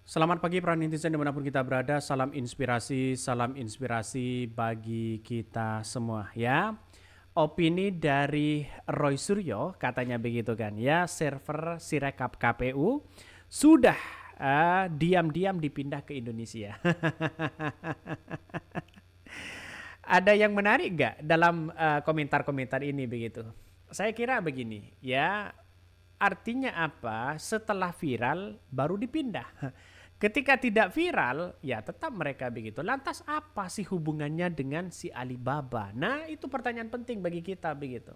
Selamat pagi para netizen dimanapun kita berada, salam inspirasi bagi kita semua ya. Opini dari Roy Suryo katanya begitu kan ya, server Sirekap KPU sudah diam-diam dipindah ke Indonesia. Ada yang menarik nggak dalam komentar-komentar ini begitu? Saya kira begini ya, artinya apa? Setelah viral baru dipindah. Ketika tidak viral, ya tetap mereka begitu. Lantas apa sih hubungannya dengan si Alibaba? Nah, itu pertanyaan penting bagi kita begitu.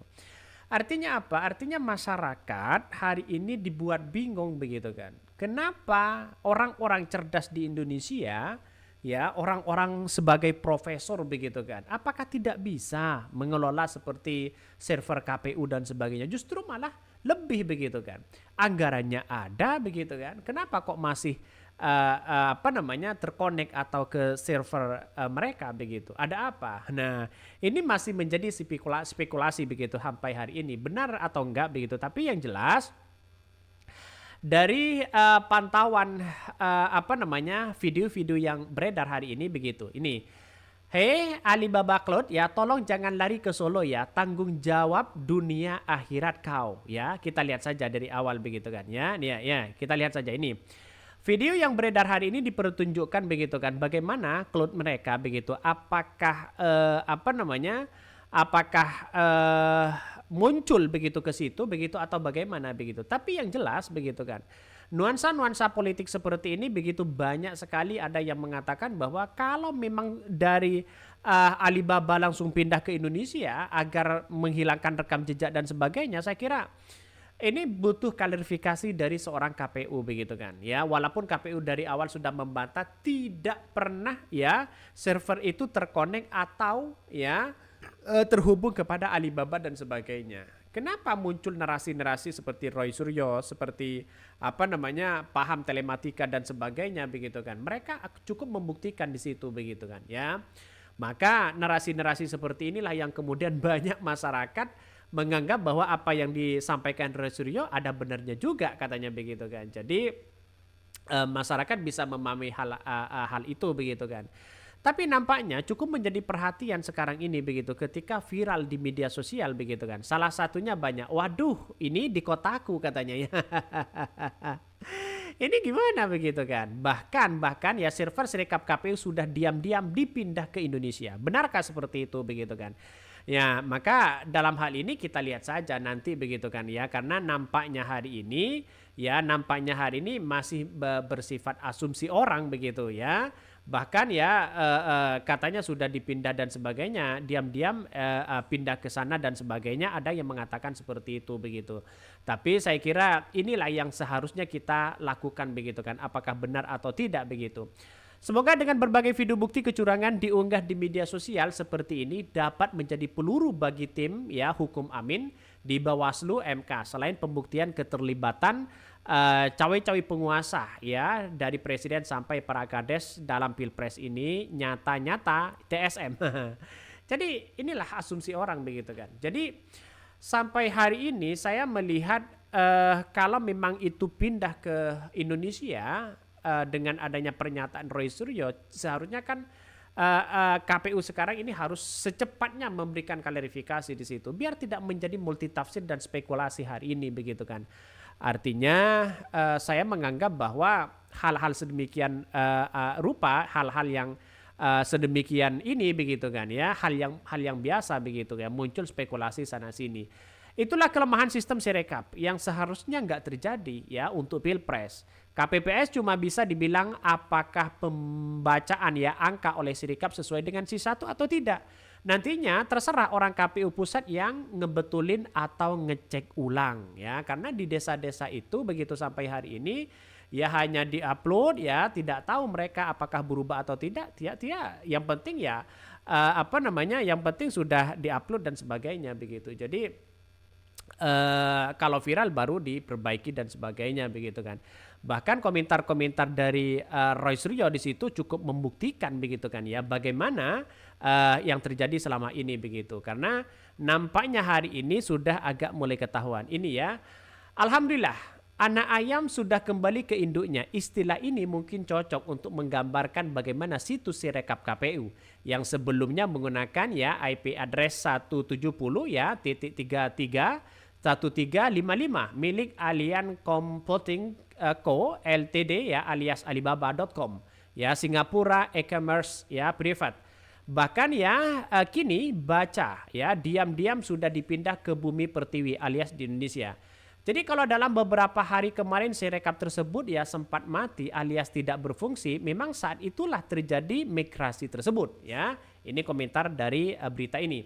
Artinya apa? Artinya masyarakat hari ini dibuat bingung begitu kan. Kenapa orang-orang cerdas di Indonesia, ya orang-orang sebagai profesor begitu kan, apakah tidak bisa mengelola seperti server KPU dan sebagainya, justru malah lebih begitu kan, anggarannya ada begitu kan, kenapa kok masih terkonek atau ke server mereka begitu, ada apa? Nah, ini masih menjadi spekulasi begitu sampai hari ini, benar atau enggak begitu, tapi yang jelas dari pantauan video-video yang beredar hari ini begitu. Ini, hei Alibaba Cloud ya, tolong jangan lari ke Solo ya. Tanggung jawab dunia akhirat kau ya. Kita lihat saja dari awal begitu kan ya. Nih ya, kita lihat saja ini. Video yang beredar hari ini dipertunjukkan begitu kan, bagaimana cloud mereka begitu. Apakah apakah muncul begitu ke situ begitu atau bagaimana begitu. Tapi yang jelas begitu kan, nuansa-nuansa politik seperti ini begitu banyak sekali, ada yang mengatakan bahwa kalau memang dari Alibaba langsung pindah ke Indonesia agar menghilangkan rekam jejak dan sebagainya, saya kira ini butuh klarifikasi dari seorang KPU begitu kan ya, walaupun KPU dari awal sudah membantah tidak pernah ya server itu terkonek atau ya terhubung kepada Alibaba dan sebagainya. Kenapa muncul narasi-narasi seperti Roy Suryo, seperti paham telematika dan sebagainya begitu kan? Mereka cukup membuktikan di situ begitu kan ya. Maka narasi-narasi seperti inilah yang kemudian banyak masyarakat menganggap bahwa apa yang disampaikan Roy Suryo ada benarnya juga katanya begitu kan. Jadi masyarakat bisa memahami hal itu begitu kan. Tapi nampaknya cukup menjadi perhatian sekarang ini begitu ketika viral di media sosial begitu kan. Salah satunya banyak, waduh ini di kotaku katanya ya. Ini gimana begitu kan? Bahkan ya server Sirekap KPU sudah diam-diam dipindah ke Indonesia. Benarkah seperti itu begitu kan? Ya, maka dalam hal ini kita lihat saja nanti begitu kan ya, karena nampaknya hari ini masih bersifat asumsi orang begitu ya. Bahkan ya katanya sudah dipindah dan sebagainya, diam-diam pindah ke sana dan sebagainya, ada yang mengatakan seperti itu begitu. Tapi saya kira inilah yang seharusnya kita lakukan begitu kan, apakah benar atau tidak begitu. Semoga dengan berbagai video bukti kecurangan diunggah di media sosial seperti ini dapat menjadi peluru bagi tim ya hukum Amin di Bawaslu MK, selain pembuktian keterlibatan cawe-cawe penguasa ya dari presiden sampai para kades dalam pilpres ini nyata-nyata TSM. Jadi inilah asumsi orang begitu kan. Jadi sampai hari ini saya melihat kalau memang itu pindah ke Indonesia dengan adanya pernyataan Roy Suryo, seharusnya kan KPU sekarang ini harus secepatnya memberikan klarifikasi di situ biar tidak menjadi multitafsir dan spekulasi hari ini begitu kan. Artinya saya menganggap bahwa hal-hal sedemikian rupa, hal-hal yang sedemikian ini begitu kan ya, hal yang biasa begitu ya, muncul spekulasi sana sini. Itulah kelemahan sistem Sirekap yang seharusnya nggak terjadi ya untuk Pilpres. KPPS cuma bisa dibilang apakah pembacaan ya angka oleh Sirekap sesuai dengan C1 atau tidak. Nantinya terserah orang KPU pusat yang ngebetulin atau ngecek ulang ya, karena di desa-desa itu begitu sampai hari ini ya hanya diupload ya, tidak tahu mereka apakah berubah atau tidak. Yang penting ya yang penting sudah diupload dan sebagainya begitu. Jadi kalau viral baru diperbaiki dan sebagainya begitu kan. Bahkan komentar-komentar dari Roy Suryo di situ cukup membuktikan begitu kan ya, bagaimana yang terjadi selama ini begitu. Karena nampaknya hari ini sudah agak mulai ketahuan. Ini ya, alhamdulillah Anak ayam sudah kembali ke induknya. Istilah ini mungkin cocok untuk menggambarkan bagaimana situs Sirekap KPU yang sebelumnya menggunakan ya IP address 170 ya .33 1355 milik Allianz Computing Co Ltd ya alias Alibaba.com ya Singapura e-commerce ya privat. Bahkan ya kini Baca ya diam-diam sudah dipindah ke Bumi Pertiwi alias di Indonesia. Jadi kalau dalam beberapa hari kemarin Sirekap tersebut ya sempat mati alias tidak berfungsi, memang saat itulah terjadi migrasi tersebut ya. Ini komentar dari berita ini.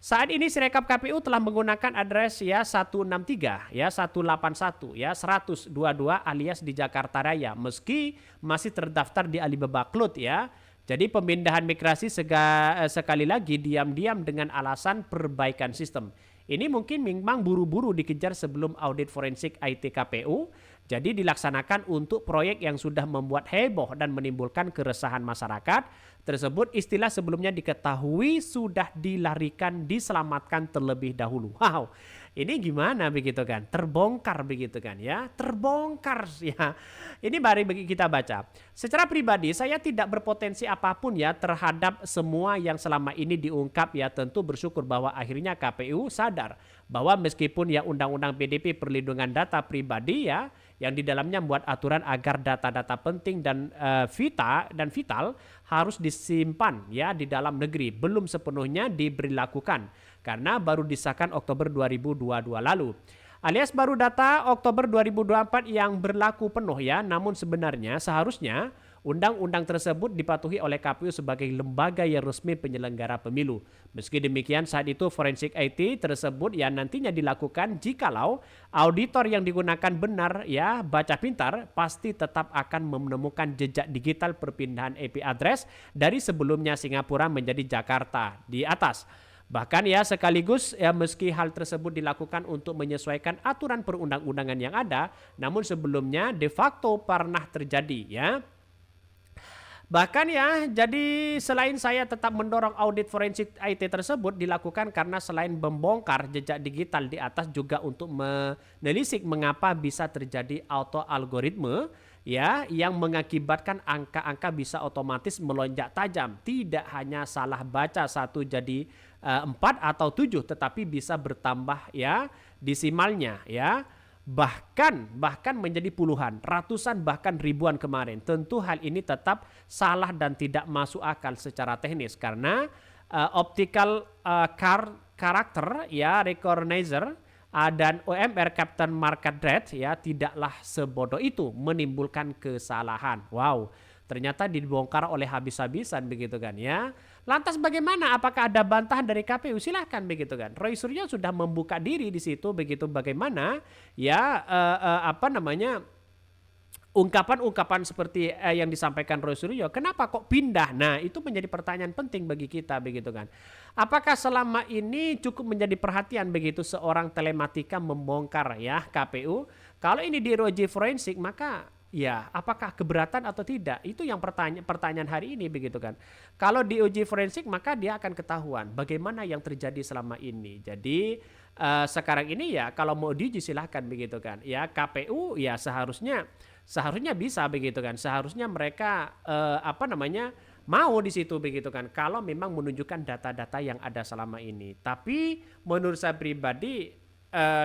Saat ini Sirekap KPU telah menggunakan address ya 163 ya 181 ya 122 alias di Jakarta Raya meski masih terdaftar di Alibaba Cloud ya. Jadi pemindahan migrasi sekali lagi diam-diam dengan alasan perbaikan sistem. Ini mungkin memang buru-buru dikejar sebelum audit forensik IT KPU. Jadi dilaksanakan untuk proyek yang sudah membuat heboh dan menimbulkan keresahan masyarakat. Tersebut istilah sebelumnya diketahui sudah dilarikan, diselamatkan terlebih dahulu. Wow, ini gimana begitu kan? Terbongkar begitu kan ya? Terbongkar ya. Ini mari kita baca. Secara pribadi saya tidak berpotensi apapun ya terhadap semua yang selama ini diungkap ya. Tentu bersyukur bahwa akhirnya KPU sadar bahwa meskipun ya Undang-Undang PDP perlindungan data pribadi ya yang di dalamnya membuat aturan agar data-data penting dan vital harus disimpan ya di dalam negeri belum sepenuhnya diberlakukan karena baru disahkan Oktober 2022 lalu. Alias baru data Oktober 2024 yang berlaku penuh ya, namun sebenarnya seharusnya undang-undang tersebut dipatuhi oleh KPU sebagai lembaga yang resmi penyelenggara pemilu. Meski demikian saat itu forensik IT tersebut ya nantinya dilakukan jikalau auditor yang digunakan benar ya baca pintar pasti tetap akan menemukan jejak digital perpindahan IP address dari sebelumnya Singapura menjadi Jakarta di atas. Bahkan ya sekaligus ya meski hal tersebut dilakukan untuk menyesuaikan aturan perundang-undangan yang ada, namun sebelumnya de facto pernah terjadi ya. Bahkan ya, jadi selain saya tetap mendorong audit forensik IT tersebut dilakukan karena selain membongkar jejak digital di atas juga untuk menelisik mengapa bisa terjadi auto algoritme ya yang mengakibatkan angka-angka bisa otomatis melonjak tajam. Tidak hanya salah baca 1 jadi 4 atau 7 tetapi bisa bertambah ya desimalnya ya. Bahkan menjadi puluhan, ratusan bahkan ribuan kemarin. Tentu hal ini tetap salah dan tidak masuk akal secara teknis karena optical character ya recognizer dan OMR Captain Market Rate ya tidaklah sebodoh itu menimbulkan kesalahan. Wow, ternyata dibongkar oleh habis-habisan begitu kan ya. Lantas bagaimana? Apakah ada bantahan dari KPU? Silahkan begitu kan. Roy Suryo sudah membuka diri di situ begitu bagaimana ya ungkapan-ungkapan seperti yang disampaikan Roy Suryo. Kenapa kok pindah? Nah itu menjadi pertanyaan penting bagi kita begitu kan. Apakah selama ini cukup menjadi perhatian begitu seorang telematika membongkar ya KPU? Kalau ini diuji forensik maka ya, apakah keberatan atau tidak? Itu yang pertanyaan hari ini begitu kan. Kalau diuji forensik maka dia akan ketahuan bagaimana yang terjadi selama ini. Jadi sekarang ini ya kalau mau diuji silahkan begitu kan. Ya KPU ya seharusnya bisa begitu kan. Seharusnya mereka mau di situ begitu kan. Kalau memang menunjukkan data-data yang ada selama ini. Tapi menurut saya pribadi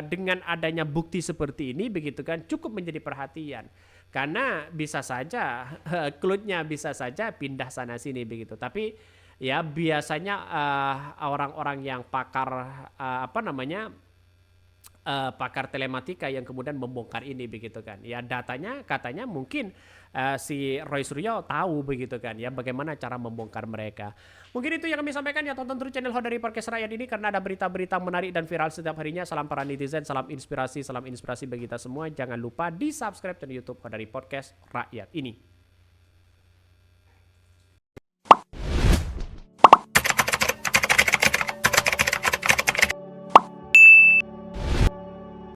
dengan adanya bukti seperti ini begitu kan cukup menjadi perhatian. Karena bisa saja klubnya bisa saja pindah sana sini begitu. Tapi ya biasanya orang-orang yang pakar pakar telematika yang kemudian membongkar ini begitu kan. Ya datanya katanya mungkin si Roy Suryo tahu begitu kan ya bagaimana cara membongkar mereka. Mungkin itu yang kami sampaikan ya, tonton terus channel Hodari Podcast Rakyat ini karena ada berita-berita menarik dan viral setiap harinya. Salam para netizen, salam inspirasi bagi kita semua. Jangan lupa di subscribe channel YouTube Hodari Podcast Rakyat ini.